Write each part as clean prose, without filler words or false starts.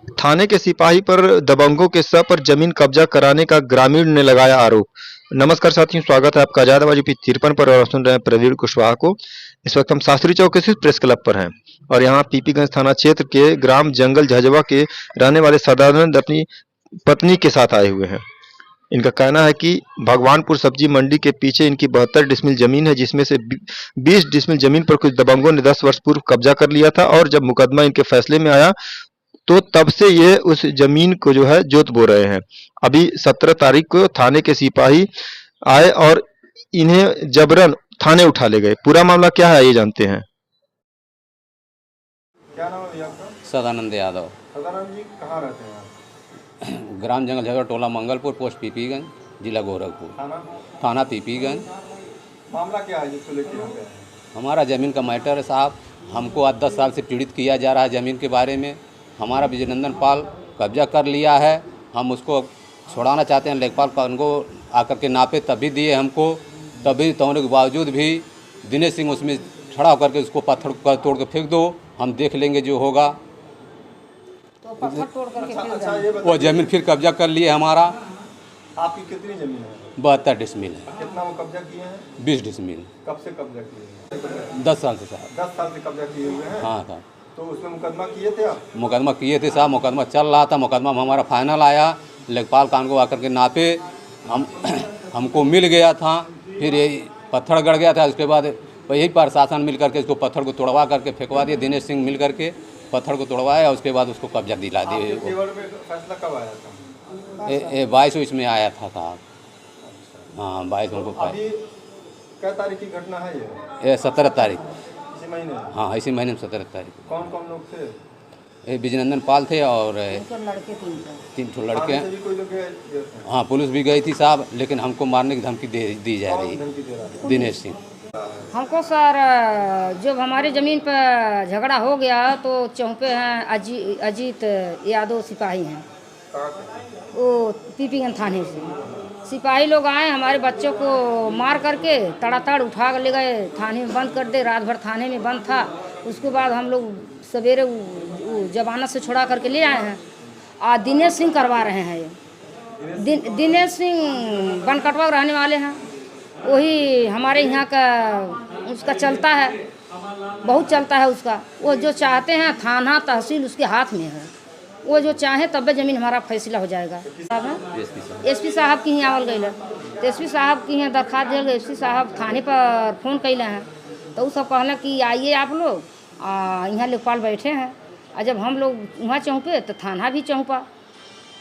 थाने के सिपाही पर दबंगों के शव पर जमीन कब्जा कराने का ग्रामीण ने लगाया आरोप। नमस्कार साथियों, स्वागत है आपका आजाद आवाज यूपी 53 पर और आप सुन रहे हैं प्रवीण कुशवाहा को। इस वक्त हम शास्त्री चौक स्थित प्रेस क्लब पर हैं और यहाँ पीपीगंज थाना क्षेत्र के ग्राम जंगल झजवा के रहने वाले सदानंद अपनी पत्नी के साथ आए हुए हैं। इनका कहना है कि भगवानपुर सब्जी मंडी के पीछे इनकी 72 डिसमिल जमीन है, जिसमें से 20 डिसमिल जमीन पर कुछ दबंगों ने 10 वर्ष पूर्व कब्जा कर लिया था और जब मुकदमा इनके फैसले में आया तो तब से ये उस जमीन को जो है जोत बो रहे हैं। अभी 17 तारीख को थाने के सिपाही आए और इन्हें जबरन थाने उठा ले गए। पूरा मामला क्या है ये जानते हैं। क्या नाम है भैया आपका? सदानंद यादव। सदानंद जी कहाँ रहते हैं आप? ग्राम जंगल झगड़ा, टोला मंगलपुर, पोस्ट पीपीगंज, जिला गोरखपुर, थाना? थाना पीपीगंज। मामला क्या है जिसको लेके यहाँ पे आए? हमारा ज़मीन का मैटर है साहब। हमको 8-10 साल से पीड़ित किया जा रहा है ज़मीन के बारे में। हमारा विजयनंदन पाल कब्जा कर लिया है। हम उसको छुड़ाना चाहते हैं। लेखपाल कानून को आकर के नापे तभी दिए हमको, तभी होने के बावजूद भी दिनेश सिंह उसमें खड़ा होकर के उसको पत्थर तोड़ के फेंक दो, हम देख लेंगे जो होगा। तो पत्थर तोड़ करके फेंक अच्छा दें। ये वो बताइए, ज़मीन फिर कब्जा कर लिए हमारा। आपकी कितनी जमीन है? 72 डिसमिल है। कितना वो कब्जा किए हैं? 20 डिसमिल। कब से कब्जा किए हैं? 10 साल से साहब। 10 साल से कब्जा किए हुए हैं। हाँ साहब, तो उसमें मुकदमा किए थे आप? मुकदमा किए थे साहब। मुकदमा चल रहा था। मुकदमा में हमारा फाइनल आया। लेखपाल कान को आकर के नापे, हम हमको मिल गया था। फिर ये पत्थर गड़ गया था। उसके बाद वही प्रशासन मिल करके इसको पत्थर को तोड़वा करके फेंकवा दिए। दिनेश सिंह मिल करके पत्थर को तोड़वाया। उसके बाद उसको कब्जा दिला आपके दिए। फेवर में फैसला कब आया था? 22 में आया था साहब। हाँ 22 हमको अभी क्या तारीख की घटना है ये? 17 तारीख। इसी महीने? हाँ इसी महीने में 17 तारीख। कौन कौन लोग थे? ये विजयनंदन पाल थे और उनके लड़के 3 3 लड़के थाने से हैं। भी कोई लोग गए थे? हाँ पुलिस भी गई थी साहब, लेकिन हमको मारने की धमकी दी जा रही कौन है। धमकी दे रहा था? दिनेश सिंह। हमको सर जब हमारी ज़मीन पर झगड़ा हो गया तो चौंपे हैं अजीत यादव सिपाही हैं, कहाँ के? वो पीपीगंज थाने से सिपाही लोग आए। हमारे बच्चों को मार करके तड़ातड़ उठा कर ले गए, थाने में बंद कर दे। रात भर थाने में बंद था। उसके बाद हम लोग सवेरे जमानत से छुड़ा करके ले आए हैं। आज दिनेश सिंह करवा रहे हैं ये। दिनेश सिंह बनकटवा रहने वाले हैं। वही हमारे यहाँ का उसका चलता है, बहुत चलता है उसका। वो जो चाहते हैं थाना तहसील उसके हाथ में है। वो जो चाहे तब ज़मीन हमारा फैसला हो जाएगा। एसपी साहब की ही आवल गई तो एसपी साहब की यहाँ दरख्वास्त दिल गई। एसपी साहब थाने पर फ़ोन कैले हैं तो वो सब कहला कि आइए आप लोग, यहाँ लेखपाल बैठे हैं। और जब हम लोग वहाँ चौंपे तो थाना भी चौंपा।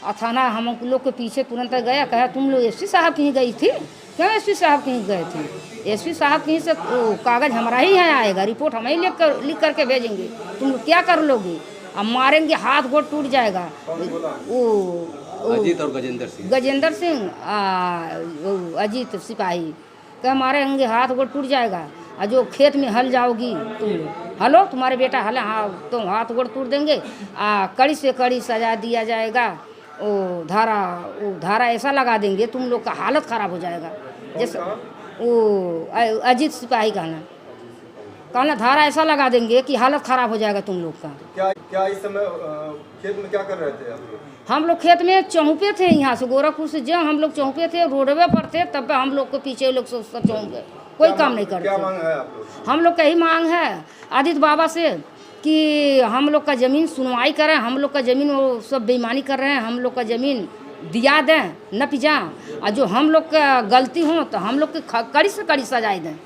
और थाना हम लोग के पीछे तुरंत गया, कहा तुम लोग एसपी साहब कहीं गई थी? क्यों एसपी साहब कहीं गए थे? एसपी साहब कहीं से कागज़ हमारा ही यहाँ आएगा, रिपोर्ट हम ही लिख करके भेजेंगे। तुम लोग क्या कर लोगे? अब मारेंगे, हाथ गोड़ टूट जाएगा। वो अजीत और गजेंद्र सिंह। गजेंद्र सिंह अजीत सिपाही कह मारेंगे, हाथ गोड़ टूट जाएगा। और जो खेत में हल जाओगी तुम हलो, तुम्हारे बेटा हल, हाँ तुम हाथ गोड़ टूट देंगे। कड़ी से कड़ी सजा दिया जाएगा। वो धारा ऐसा लगा देंगे तुम लोग का हालत ख़राब हो जाएगा। जैसे वो अजीत सिपाही कहना धारा ऐसा लगा देंगे कि हालत ख़राब हो जाएगा तुम लोग का। क्या इस समय खेत में क्या कर रहे थे आप लोग? हम लोग खेत में चौंपे थे। यहाँ से गोरखपुर से जब हम लोग चौंपे थे, रोडवे पर थे, तब हम लोग के पीछे लोग सब चौंक गए। कोई काम नहीं करते। क्या मांग है आप लोग? हम लोग का ही मांग है आदित्य बाबा से कि हम लोग का ज़मीन सुनवाई करें। हम लोग का ज़मीन वो सब बेईमानी कर रहे हैं। हम लोग का ज़मीन दिया दें, न पिजा। और जो हम लोग का गलती हो तो हम लोग के कड़ी से कड़ी सजाए दें।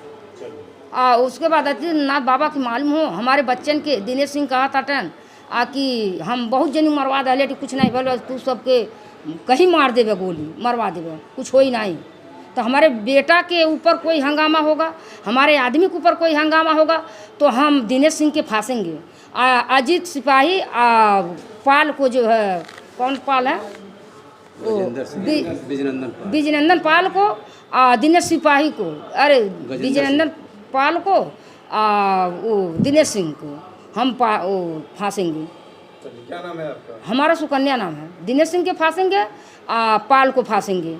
उसके बाद आदित्यनाथ बाबा की मालूम हो हमारे बच्चन के दिनेश सिंह कहा था टन कि हम बहुत जनी मरवा दे, कुछ नहीं बोलो, तू सबके कहीं मार देवे, गोली मरवा देवे, कुछ हो ही नहीं। तो हमारे बेटा के ऊपर कोई हंगामा होगा, हमारे आदमी के ऊपर कोई हंगामा होगा तो हम दिनेश सिंह के फांसेंगे। अजीत सिपाही पाल को जो है, कौन पाल है, विजयनंदन पाल को, दिनेश सिपाही को, अरे विजयनंदन पाल को, वो दिनेश सिंह को हम फांसेंगे। क्या नाम है आपका? हमारा सुकन्या नाम है। दिनेश सिंह के फांसेंगे, पाल को फांसेंगे।